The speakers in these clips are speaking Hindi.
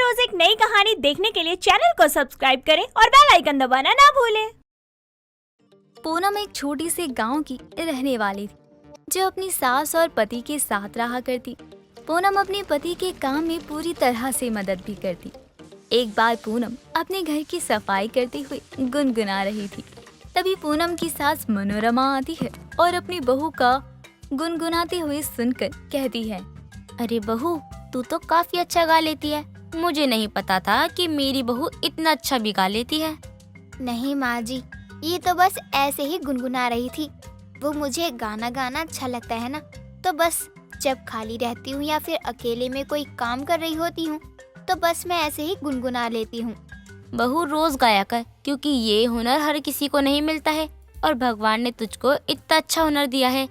रोज एक नई कहानी देखने के लिए चैनल को सब्सक्राइब करें और बेल आइकन दबाना ना भूलें। पूनम एक छोटी से गांव की रहने वाली थी, जो अपनी सास और पति के साथ रहा करती। पूनम अपने पति के काम में पूरी तरह से मदद भी करती। एक बार पूनम अपने घर की सफाई करते हुए गुनगुना रही थी। तभी पूनम की सास मनोरमा आती है और अपनी बहू का गुनगुनाते हुए सुनकर कहती है, अरे बहू, तू तो काफी अच्छा गा लेती है। मुझे नहीं पता था कि मेरी बहू इतना अच्छा भी गा लेती है। नहीं माँ जी, ये तो बस ऐसे ही गुनगुना रही थी। वो मुझे गाना गाना अच्छा लगता है ना, तो बस जब खाली रहती हूँ या फिर अकेले में कोई काम कर रही होती हूँ तो बस मैं ऐसे ही गुनगुना लेती हूँ। बहू, रोज गाया कर, क्योंकि ये हुनर हर किसी को नहीं मिलता है और भगवान ने तुझको इतना अच्छा हुनर दिया है,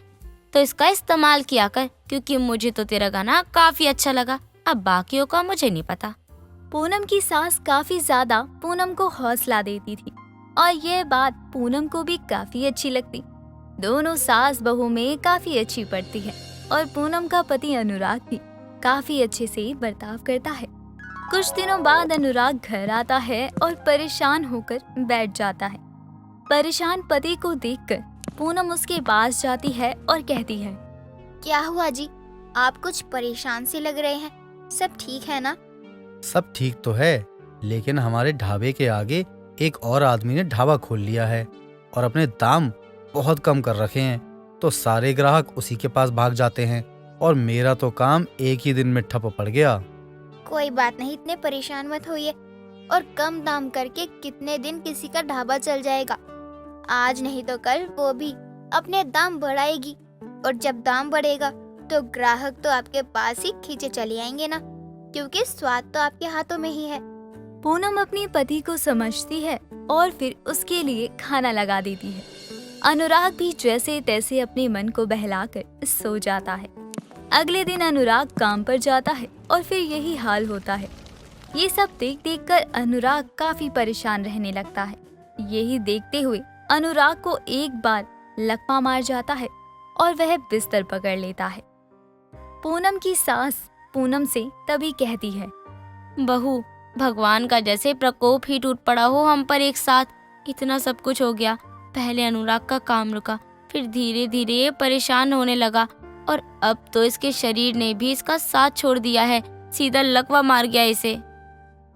तो इसका इस्तेमाल किया कर। क्योंकि मुझे तो तेरा गाना काफी अच्छा लगा, अब बाकियों का मुझे नहीं पता। पूनम की सास काफी ज्यादा पूनम को हौसला देती थी और ये बात पूनम को भी काफी अच्छी लगती। दोनों सास बहू में काफी अच्छी पड़ती है और पूनम का पति अनुराग भी काफी अच्छे से बर्ताव करता है। कुछ दिनों बाद अनुराग घर आता है और परेशान होकर बैठ जाता है। परेशान पति को देखकर पूनम उसके पास जाती है और कहती है, क्या हुआ जी, आप कुछ परेशान से लग रहे हैं, सब ठीक है ना? सब ठीक तो है, लेकिन हमारे ढाबे के आगे एक और आदमी ने ढाबा खोल लिया है और अपने दाम बहुत कम कर रखे हैं, तो सारे ग्राहक उसी के पास भाग जाते हैं और मेरा तो काम एक ही दिन में ठप पड़ गया। कोई बात नहीं, इतने परेशान मत होइए। और कम दाम करके कितने दिन किसी का ढाबा चल जाएगा। आज नहीं तो कल वो भी अपने दाम बढ़ाएगी और जब दाम बढ़ेगा तो ग्राहक तो आपके पास ही खींचे चले आएंगे ना, क्योंकि स्वाद तो आपके हाथों में ही है। पूनम अपने पति को समझती है और फिर उसके लिए खाना लगा देती है। अनुराग भी जैसे तैसे अपने मन को बहलाकर सो जाता है। अगले दिन अनुराग काम पर जाता है और फिर यही हाल होता है। ये सब देख देख कर अनुराग काफी परेशान रहने लगता है। यही देखते हुए अनुराग को एक बार लकवा मार जाता है और वह बिस्तर पकड़ लेता है। पूनम की सास पूनम से तभी कहती है, बहू, भगवान का जैसे प्रकोप ही टूट पड़ा हो हम पर एक साथ। इतना सब कुछ हो गया, पहले अनुराग का काम रुका, फिर धीरे धीरे ये परेशान होने लगा और अब तो इसके शरीर ने भी इसका साथ छोड़ दिया है, सीधा लकवा मार गया इसे।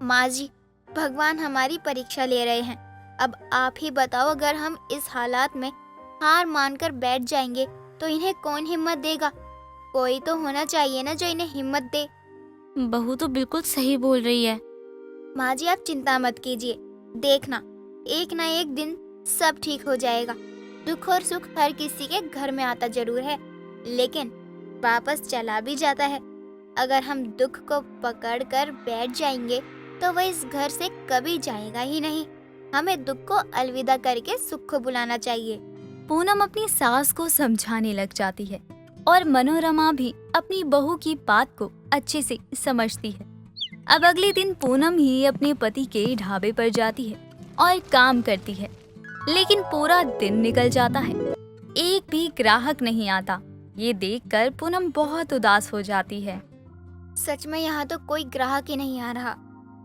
माँ जी, भगवान हमारी परीक्षा ले रहे हैं। अब आप ही बताओ, अगर हम इस हालात में हार मानकर बैठ जाएंगे तो इन्हें कौन हिम्मत देगा? कोई तो होना चाहिए ना जो इन्हें हिम्मत दे। बहू तो बिल्कुल सही बोल रही है। माँ जी, आप चिंता मत कीजिए, देखना एक ना एक दिन सब ठीक हो जाएगा। दुख और सुख हर किसी के घर में आता जरूर है, लेकिन वापस चला भी जाता है। अगर हम दुख को पकड़ कर बैठ जाएंगे तो वह इस घर से कभी जाएगा ही नहीं। हमें दुख को अलविदा करके सुख को बुलाना चाहिए। पूनम अपनी सास को समझाने लग जाती है और मनोरमा भी अपनी बहू की बात को अच्छे से समझती है। अब अगले दिन पूनम ही अपने पति के ढाबे पर जाती है और काम करती है, लेकिन पूरा दिन निकल जाता है, एक भी ग्राहक नहीं आता। ये देखकर पूनम बहुत उदास हो जाती है। सच में यहाँ तो कोई ग्राहक ही नहीं आ रहा,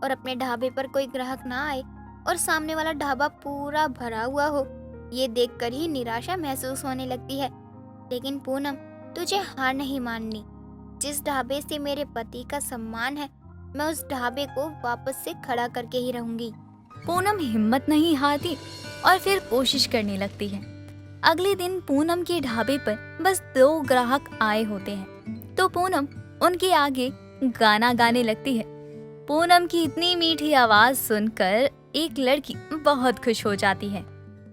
और अपने ढाबे पर कोई ग्राहक ना आए और सामने वाला ढाबा पूरा भरा हुआ हो, ये देखकर ही निराशा महसूस होने लगती है। लेकिन पूनम, तुझे हार नहीं माननी। जिस ढाबे से मेरे पति का सम्मान है, मैं उस ढाबे को वापस से खड़ा करके ही रहूंगी। पूनम हिम्मत नहीं हारती और फिर कोशिश करने लगती है। अगले दिन पूनम के ढाबे पर बस 2 ग्राहक आए होते हैं, तो पूनम उनके आगे गाना गाने लगती है। पूनम की इतनी मीठी आवाज सुनकर एक लड़की बहुत खुश हो जाती है।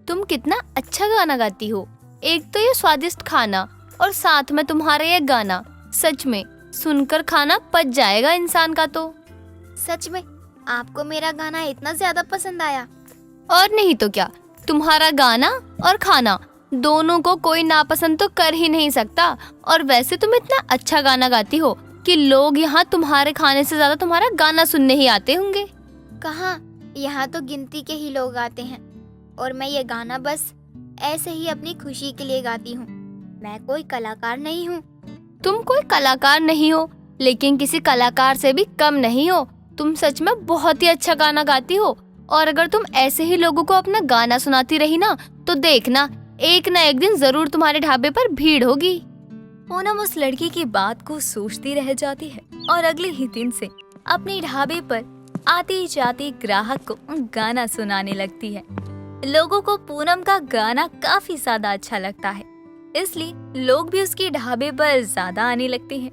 तुम कितना अच्छा गाना गाती हो, एक तो ये स्वादिष्ट खाना और साथ में तुम्हारा ये गाना, सच में सुनकर खाना पच जाएगा इंसान का। तो सच में आपको मेरा गाना इतना ज्यादा पसंद आया? और नहीं तो क्या, तुम्हारा गाना और खाना दोनों को कोई नापसंद तो कर ही नहीं सकता। और वैसे तुम इतना अच्छा गाना गाती हो कि लोग यहाँ तुम्हारे खाने से ज्यादा तुम्हारा गाना सुनने ही आते होंगे। कहाँ, यहाँ तो गिनती के ही लोग आते हैं, और मैं ये गाना बस ऐसे ही अपनी खुशी के लिए गाती हूँ। मैं कोई कलाकार नहीं हूँ। तुम कोई कलाकार नहीं हो, लेकिन किसी कलाकार से भी कम नहीं हो। तुम सच में बहुत ही अच्छा गाना गाती हो, और अगर तुम ऐसे ही लोगों को अपना गाना सुनाती रही ना तो देखना एक दिन जरूर तुम्हारे ढाबे पर भीड़ होगी। पूनम उस लड़की की बात को सोचती रह जाती है और अगले ही दिन से अपने ढाबे पर आते जाते ग्राहक को गाना सुनाने लगती है। लोगों को पूनम का गाना काफी ज्यादा अच्छा लगता है, इसलिए लोग भी उसके ढाबे पर ज्यादा आने लगते हैं।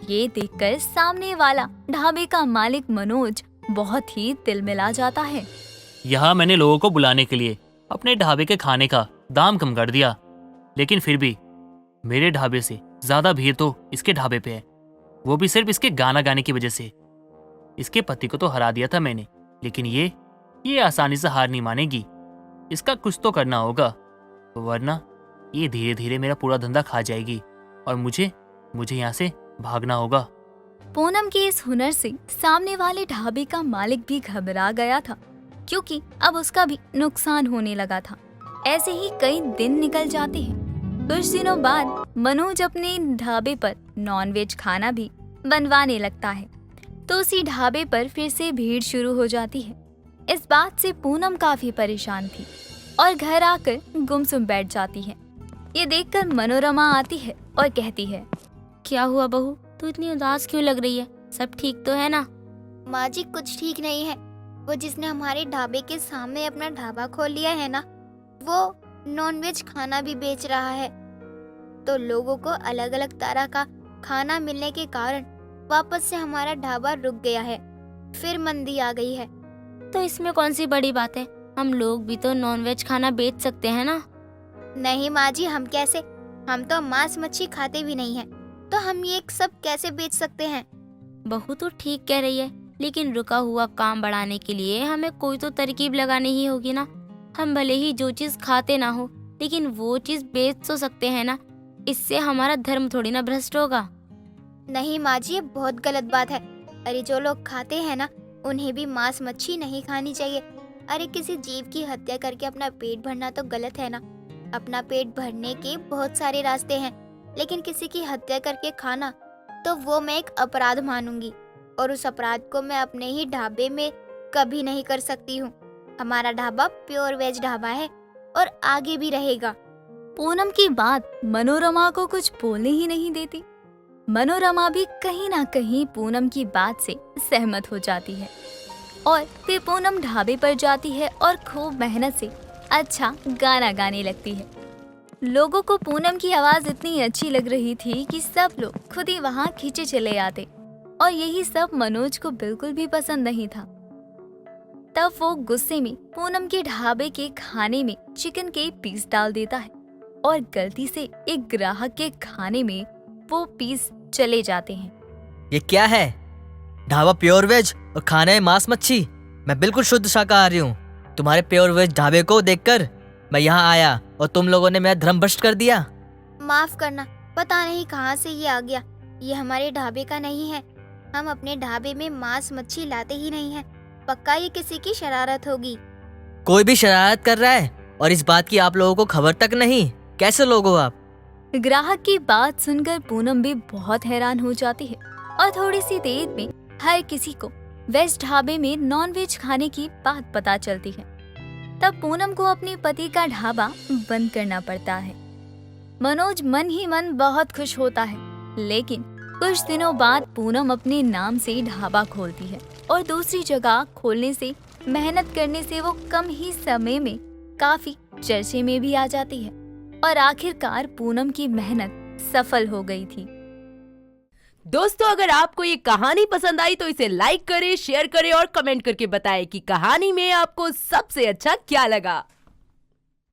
ये देखकर सामने वाला ढाबे का मालिक मनोज बहुत ही तिलमिला जाता है। यहाँ मैंने लोगों को बुलाने के लिए अपने ढाबे के खाने का दाम कम कर दिया, लेकिन फिर भी मेरे ढाबे से ज्यादा भीड़ तो इसके ढाबे पे है, वो भी सिर्फ इसके गाना गाने की वजह से। इसके पति को तो हरा दिया था मैंने, लेकिन ये आसानी से हार नहीं मानेगी। इसका कुछ तो करना होगा, वरना ये धीरे धीरे मेरा पूरा धंधा खा जाएगी और मुझे यहाँ से भागना होगा। पूनम के इस हुनर से सामने वाले ढाबे का मालिक भी घबरा गया था, क्योंकि अब उसका भी नुकसान होने लगा था। ऐसे ही कई दिन निकल जाते हैं। कुछ दिनों बाद मनोज अपने ढाबे पर नॉनवेज खाना भी बनवाने लगता है, तो उसी ढाबे पर फिर से भीड़ शुरू हो जाती है। इस बात से पूनम काफी परेशान थी और घर आकर गुमसुम बैठ जाती है। ये देखकर मनोरमा आती है और कहती है, क्या हुआ बहू, तू इतनी उदास क्यों लग रही है? सब ठीक तो है ना? माँ जी कुछ ठीक नहीं है। वो जिसने हमारे ढाबे के सामने अपना ढाबा खोल लिया है ना, वो नॉनवेज खाना भी बेच रहा है। तो लोगों को अलग अलग तरह का खाना मिलने के कारण वापस से हमारा ढाबा रुक गया है, फिर मंदी आ गई है। तो इसमें कौन सी बड़ी बात है, हम लोग भी तो नॉनवेज खाना बेच सकते हैं ना। नहीं माँ जी, हम कैसे? हम तो मांस मच्छी खाते भी नहीं हैं, तो हम ये सब कैसे बेच सकते हैं? बहू तो ठीक कह रही है, लेकिन रुका हुआ काम बढ़ाने के लिए हमें कोई तो तरकीब लगानी ही होगी ना। हम भले ही जो चीज खाते ना हो, लेकिन वो चीज बेच तो सकते हैं ना। इससे हमारा धर्म थोड़ी ना भ्रष्ट होगा। नहीं माँ जी, ये बहुत गलत बात है। अरे जो लोग खाते हैं ना, उन्हें भी मांस मच्छी नहीं खानी चाहिए। अरे किसी जीव की हत्या करके अपना पेट भरना तो गलत है ना। अपना पेट भरने के बहुत सारे रास्ते हैं, लेकिन किसी की हत्या करके खाना तो वो मैं एक अपराध मानूंगी, और उस अपराध को मैं अपने ही ढाबे में कभी नहीं कर सकती हूँ। हमारा ढाबा प्योर वेज ढाबा है और आगे भी रहेगा। पूनम की बात मनोरमा को कुछ बोलने ही नहीं देती। मनोरमा भी कहीं ना कहीं पूनम की बात से सहमत हो जाती है और फिर पूनम ढाबे पर जाती है और खूब मेहनत से अच्छा गाना गाने लगती है। लोगों को पूनम की आवाज इतनी अच्छी लग रही थी कि सब लोग खुद ही वहाँ खींचे चले आते, और यही सब मनोज को बिल्कुल भी पसंद नहीं था। तब वो गुस्से में पूनम के ढाबे के खाने में चिकन के पीस डाल देता है और गलती से एक ग्राहक के खाने में वो पीस चले जाते हैं। ये क्या है? ढाबा प्योर वेज और खाना है मांस मच्छी। मैं बिल्कुल शुद्ध शाकाहारी हूँ। तुम्हारे प्योर वेज ढाबे को देखकर मैं यहाँ आया और तुम लोगों ने मेरा धर्म भ्रष्ट कर दिया। माफ करना, पता नहीं कहाँ से ये आ गया। ये हमारे ढाबे का नहीं है। हम अपने ढाबे में मांस मच्छी लाते ही नहीं है। पक्का ये किसी की शरारत होगी। कोई भी शरारत कर रहा है और इस बात की आप लोगों को खबर तक नहीं। कैसे लोग हो आप? ग्राहक की बात सुनकर पूनम भी बहुत हैरान हो जाती है और थोड़ी सी देर में हर किसी को वेज ढाबे में नॉनवेज खाने की बात पता चलती है। तब पूनम को अपने पति का ढाबा बंद करना पड़ता है। मनोज मन ही मन बहुत खुश होता है, लेकिन कुछ दिनों बाद पूनम अपने नाम से ढाबा खोलती है और दूसरी जगह खोलने से, मेहनत करने से वो कम ही समय में काफी चर्चे में भी आ जाती है और आखिरकार पूनम की मेहनत सफल हो गई थी। दोस्तों, अगर आपको ये कहानी पसंद आई तो इसे लाइक करें, शेयर करें और कमेंट करके बताएं कि कहानी में आपको सबसे अच्छा क्या लगा।